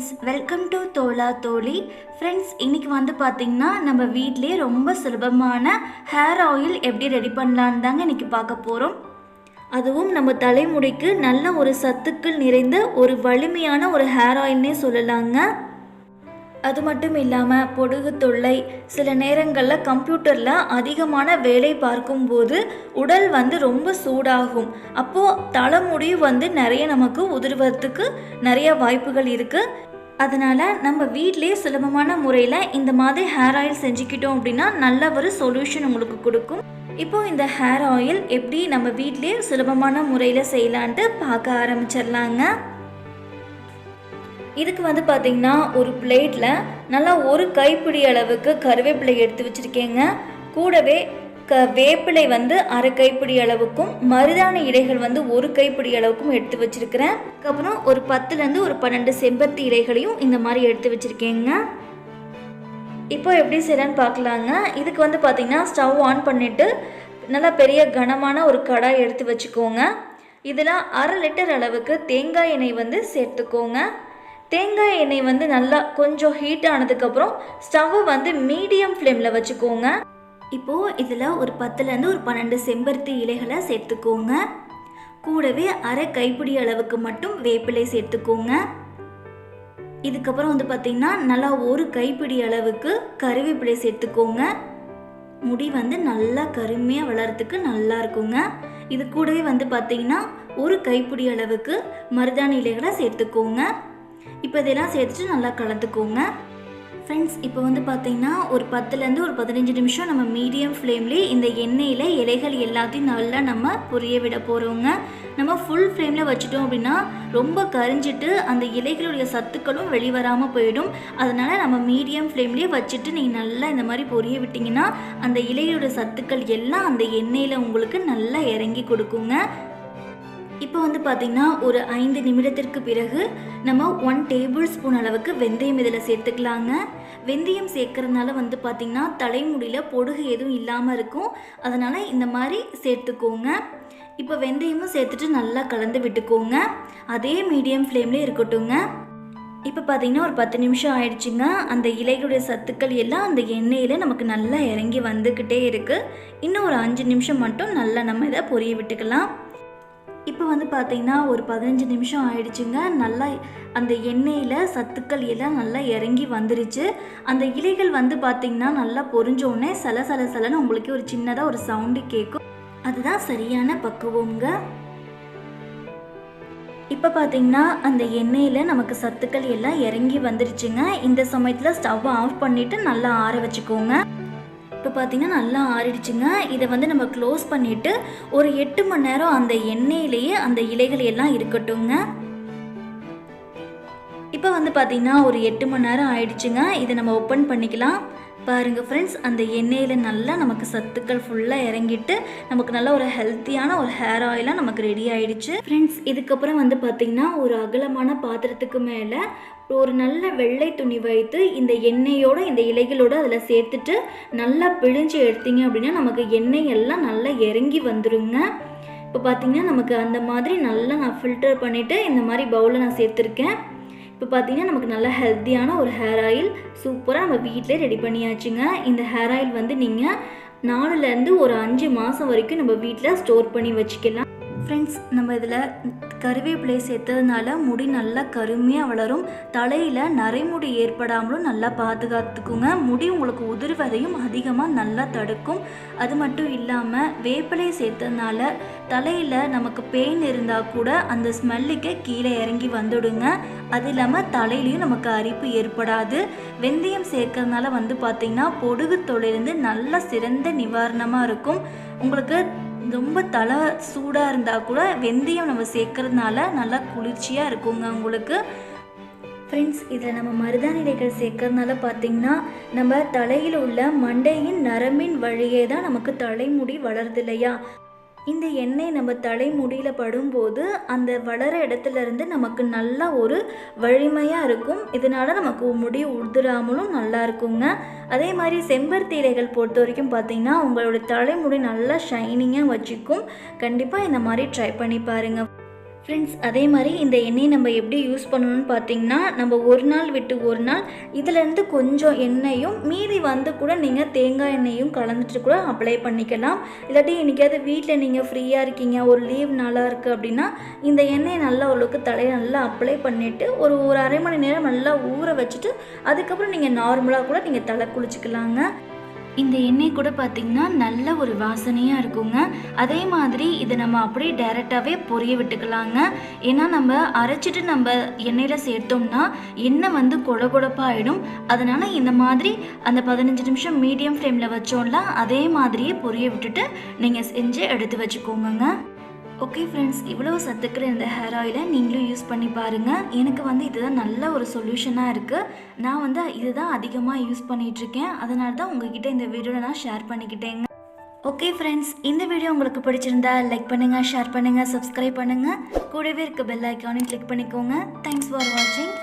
Friends, welcome to தோலா தோழி. Friends, இன்றைக்கி வந்து பார்த்திங்கன்னா நம்ம வீட்டிலே ரொம்ப சுலபமான ஹேர் ஆயில் எப்படி ரெடி பண்ணலான்னு தாங்க இன்றைக்கி பார்க்க போகிறோம். அதுவும் நம்ம தலைமுடிக்கு நல்ல ஒரு சத்துக்கள் நிறைந்த ஒரு வலிமையான ஒரு ஹேர் ஆயில்னே சொல்லலாங்க. அது மட்டும் இல்லாமல் பொடுகு தொல்லை, சில நேரங்களில் கம்ப்யூட்டரில் அதிகமான வேலை பார்க்கும்போது உடல் வந்து ரொம்ப சூடாகும். அப்போது தலைமுடி வந்து நிறைய நமக்கு உதிர்வதற்கு நிறைய வாய்ப்புகள் இருக்குது. அதனால் நம்ம வீட்டிலே சுலபமான முறையில் இந்த மாதிரி ஹேர் ஆயில் செஞ்சுக்கிட்டோம் அப்படின்னா நல்ல ஒரு சொல்யூஷன் உங்களுக்கு கொடுக்கும். இப்போது இந்த ஹேர் ஆயில் எப்படி நம்ம வீட்டிலே சுலபமான முறையில் செய்யலான்ட்டு பார்க்க ஆரம்பிச்சிடலாங்க. இதுக்கு வந்து பார்த்திங்கன்னா ஒரு பிளேட்டில் நல்லா ஒரு கைப்பிடி அளவுக்கு கருவேப்பிலை எடுத்து வச்சுருக்கேங்க. கூடவே வேப்பிலை வந்து அரை கைப்பிடி அளவுக்கும், மருதாணி இலைகள் வந்து ஒரு கைப்பிடி அளவுக்கும் எடுத்து வச்சுருக்கிறேன். அதுக்கப்புறம் ஒரு 10லேருந்து ஒரு 12 செம்பருத்தி இலைகளையும் இந்த மாதிரி எடுத்து வச்சுருக்கேங்க. இப்போ எப்படி செய்யலான்னு பார்க்கலாங்க. இதுக்கு வந்து பார்த்திங்கன்னா ஸ்டவ் ஆன் பண்ணிவிட்டு நல்லா பெரிய கனமான ஒரு கடாய் எடுத்து வச்சுக்கோங்க. இதில் 1/2 லிட்டர் அளவுக்கு தேங்காய் எண்ணெய் வந்து சேர்த்துக்கோங்க. தேங்காய் எண்ணெய் வந்து நல்லா கொஞ்சம் ஹீட் ஆனதுக்கப்புறம் ஸ்டவ்வை வந்து மீடியம் ஃப்ளேமில் வச்சுக்கோங்க. இப்போது இதில் ஒரு 10லேருந்து ஒரு 12 செம்பருத்தி இலைகளை சேர்த்துக்கோங்க. கூடவே அரை கைப்பிடி அளவுக்கு மட்டும் வேப்பிலை சேர்த்துக்கோங்க. இதுக்கப்புறம் வந்து பார்த்திங்கன்னா நல்லா ஒரு கைப்பிடி அளவுக்கு கருவேப்பிலை சேர்த்துக்கோங்க. முடி வந்து நல்லா கருமையாக வளர்கிறதுக்கு நல்லா இருக்குங்க. இது கூடவே வந்து பார்த்திங்கன்னா ஒரு கைப்பிடி அளவுக்கு மருதாணி இலைகளை சேர்த்துக்கோங்க. இப்போ இதெல்லாம் சேர்த்துட்டு நல்லா கலந்துக்கோங்க. ஃப்ரெண்ட்ஸ், இப்போ வந்து பார்த்திங்கன்னா ஒரு 10லேருந்து ஒரு 15 நிமிஷம் நம்ம மீடியம் ஃப்ளேம்லேயே இந்த எண்ணெயில் இலைகள் எல்லாத்தையும் நல்லா நம்ம பொரிய விட போகிறோங்க. நம்ம ஃபுல் ஃப்ளேமில் வச்சுட்டோம் அப்படின்னா ரொம்ப கரிஞ்சிட்டு அந்த இலைகளுடைய சத்துக்களும் வெளிவராமல் போயிடும். அதனால் நம்ம மீடியம் ஃப்ளேம்லேயே வச்சுட்டு நீங்கள் நல்லா இந்த மாதிரி பொரிய விட்டிங்கன்னா அந்த இலைகளுடைய சத்துக்கள் எல்லாம் அந்த எண்ணெயில் உங்களுக்கு நல்லா இறங்கி கொடுக்குங்க. இப்போ வந்து பார்த்திங்கன்னா ஒரு 5 நிமிடத்திற்கு பிறகு நம்ம 1 டேபிள் ஸ்பூன் அளவுக்கு வெந்தயம் இதில் சேர்த்துக்கலாங்க. வெந்தயம் சேர்க்கறதுனால வந்து பார்த்திங்கன்னா தலைமுடியில் பொடுகு எதுவும் இல்லாமல் இருக்கும். அதனால் இந்த மாதிரி சேர்த்துக்கோங்க. இப்போ வெந்தயமும் சேர்த்துட்டு நல்லா கலந்து விட்டுக்கோங்க. அதே மீடியம் ஃப்ளேம்லேயே இருக்கட்டுங்க. இப்போ பார்த்திங்கன்னா ஒரு 10 நிமிஷம் ஆயிடுச்சுங்க. அந்த இலைகளுடைய சத்துக்கள் எல்லாம் அந்த எண்ணெயில் நமக்கு நல்லா இறங்கி வந்துக்கிட்டே இருக்குது. இன்னும் ஒரு 5 நிமிஷம் மட்டும் நல்லா நம்ம இதை பொரிய விட்டுக்கலாம். இப்போ வந்து பார்த்திங்கன்னா ஒரு 15 நிமிஷம் ஆயிடுச்சுங்க. நல்லா அந்த எண்ணெயில் சத்துக்கள் எல்லாம் நல்லா இறங்கி வந்துருச்சு. அந்த இலைகள் வந்து பார்த்திங்கன்னா நல்லா பொரிஞ்சோடனே சலசலன்னு உங்களுக்கு ஒரு சின்னதாக ஒரு சவுண்டு கேட்கும். அதுதான் சரியான பக்குவங்க. இப்போ பார்த்திங்கன்னா அந்த எண்ணெயில் நமக்கு சத்துக்கள் எல்லாம் இறங்கி வந்துருச்சுங்க. இந்த சமயத்தில் ஸ்டவ்வை ஆஃப் பண்ணிவிட்டு நல்லா ஆற வச்சுக்கோங்க. இப்போ பார்த்திங்கன்னா நல்லா ஆறிடுச்சுங்க. இதை வந்து நம்ம க்ளோஸ் பண்ணிவிட்டு ஒரு 8 மணி நேரம் அந்த எண்ணெயிலேயே அந்த இலைகள் எல்லாம் இருக்கட்டுங்க. இப்போ வந்து பார்த்திங்கன்னா ஒரு 8 மணி நேரம் ஆயிடுச்சுங்க. இதை நம்ம ஓப்பன் பண்ணிக்கலாம். பாருங்கள் ஃப்ரெண்ட்ஸ், அந்த எண்ணெயில் நல்லா நமக்கு சத்துக்கள் ஃபுல்லாக இறங்கிட்டு நமக்கு நல்ல ஒரு ஹெல்த்தியான ஒரு ஹேர் ஆயிலாக நமக்கு ரெடி ஆகிடுச்சு. ஃப்ரெண்ட்ஸ், இதுக்கப்புறம் வந்து பார்த்திங்கன்னா ஒரு அகலமான பாத்திரத்துக்கு மேலே ஒரு நல்ல வெள்ளை துணி வைத்து இந்த எண்ணெயோடு இந்த இலைகளோடு அதில் சேர்த்துட்டு நல்லா பிழிஞ்சு எடுத்தீங்க அப்படின்னா நமக்கு எண்ணெய் எல்லாம் நல்லா இறங்கி வந்துடுங்க. இப்போ பார்த்திங்கன்னா நமக்கு அந்த மாதிரி நல்லா நான் ஃபில்டர் பண்ணிவிட்டு இந்த மாதிரி பவுலில் நான் சேர்த்துருக்கேன். இப்போ பார்த்திங்கன்னா நமக்கு நல்ல ஹெல்த்தியான ஒரு ஹேர் ஆயில் சூப்பராக நம்ம வீட்டிலே ரெடி பண்ணியாச்சுங்க. இந்த ஹேர் ஆயில் வந்து நீங்கள் 4லேருந்து ஒரு 5 மாதம் வரைக்கும் நம்ம வீட்டில் ஸ்டோர் பண்ணி வச்சுக்கலாம். ஃப்ரெண்ட்ஸ், நம்ம இதில் கருவேப்பிலை சேர்த்ததுனால முடி நல்லா கருமையாக வளரும். தலையில் நரைமுடி ஏற்படாமலும் நல்லா பாதுகாத்துக்குங்க. முடி உங்களுக்கு உதிர்வதையும் அதிகமாக நல்லா தடுக்கும். அது மட்டும் இல்லாமல் வேப்பிலை சேர்த்ததுனால தலையில் நமக்கு பெயின் இருந்தால் கூட அந்த ஸ்மெல்லுக்கு கீழே இறங்கி வந்துடுங்க. அது இல்லாமல் தலையிலையும் நமக்கு அரிப்பு ஏற்படாது. வெந்தயம் சேர்க்கறதுனால வந்து பார்த்திங்கன்னா பொடுகு தொல்லையிலேருந்து நல்ல சிறந்த நிவாரணமாக இருக்கும். உங்களுக்கு ரொம்ப தலை சூடாக இருந்தால் கூட வெந்தயம் நம்ம சேர்க்கறதுனால நல்லா குளிர்ச்சியாக இருக்குங்க உங்களுக்கு. ஃப்ரெண்ட்ஸ், இதில் நம்ம மருதாணி இலைகள் சேர்க்கறதுனால பார்த்திங்கன்னா நம்ம தலையில் உள்ள மண்டையின் நரம்பின் வழியே தான் நமக்கு தலைமுடி வளருது இல்லையா. இந்த எண்ணெய் நம்ம தலைமுடியில் படும்போது அந்த வளர இடத்துலேருந்து நமக்கு நல்லா ஒரு வலிமையாக இருக்கும். இதனால் நமக்கு முடி உதிராமலும் நல்லா இருக்குங்க. அதே மாதிரி செம்பருத்தி இலைகள் பொறுத்த வரைக்கும் பார்த்திங்கன்னா உங்களோட தலைமுடி நல்லா ஷைனிங்காக வச்சுக்கும். கண்டிப்பாக இந்த மாதிரி ட்ரை பண்ணி பாருங்கள். ஃப்ரெண்ட்ஸ், அதே மாதிரி இந்த எண்ணெயை நம்ம எப்படி யூஸ் பண்ணணும்னு பார்த்தீங்கன்னா, நம்ம ஒரு நாள் விட்டு ஒரு நாள் இதிலேருந்து கொஞ்சம் எண்ணெயும் மீதி வந்து கூட நீங்கள் தேங்காய் எண்ணெயும் கலந்துட்டு கூட அப்ளை பண்ணிக்கலாம். இல்லாட்டி இன்றைக்காவது வீட்டில் நீங்கள் ஃப்ரீயாக இருக்கீங்க, ஒரு லீவ் நாளாக இருக்குது அப்படின்னா இந்த எண்ணெயை நல்லா ஓரளவுக்கு தலையை நல்லா அப்ளை பண்ணிவிட்டு ஒரு அரை மணி நேரம் நல்லா ஊற வச்சுட்டு அதுக்கப்புறம் நீங்கள் நார்மலாக கூட நீங்கள் தலை குளிச்சுக்கலாங்க. இந்த எண்ணெய் கூட பார்த்திங்கன்னா நல்ல ஒரு வாசனையாக இருக்குங்க. அதே மாதிரி இதை நம்ம அப்படியே டைரெக்டாகவே பொரிய விட்டுக்கலாங்க. ஏன்னா நம்ம அரைச்சிட்டு நம்ம எண்ணெயில் சேர்த்தோம்னா எண்ணெய் வந்து கொழகொழப்பாக ஆகிடும். அதனால் இந்த மாதிரி அந்த 15 நிமிஷம் மீடியம் ஃப்ளேமில் வச்சோம்ல அதே மாதிரியே பொரிய விட்டுட்டு நீங்கள் செஞ்சு எடுத்து வச்சுக்கோங்க. ஓகே ஃப்ரெண்ட்ஸ், இவ்வளோ சத்துக்கிற இந்த ஹேர் ஆயிலை நீங்களும் யூஸ் பண்ணி பாருங்கள். எனக்கு வந்து இதுதான் நல்ல ஒரு சொல்யூஷனாக இருக்குது. நான் வந்து இதுதான் அதிகமாக யூஸ் பண்ணிகிட்ருக்கேன். அதனால தான் உங்ககிட்ட இந்த வீடியோவில் நான் ஷேர் பண்ணிக்கிட்டேங்க. ஓகே ஃப்ரெண்ட்ஸ், இந்த வீடியோ உங்களுக்கு பிடிச்சிருந்தா லைக் பண்ணுங்கள், ஷேர் பண்ணுங்கள், சப்ஸ்கிரைப் பண்ணுங்கள். கூடவே இருக்க பெல் ஐக்கானையும் கிளிக் பண்ணிக்கோங்க. தேங்க்ஸ் ஃபார் வாட்சிங்.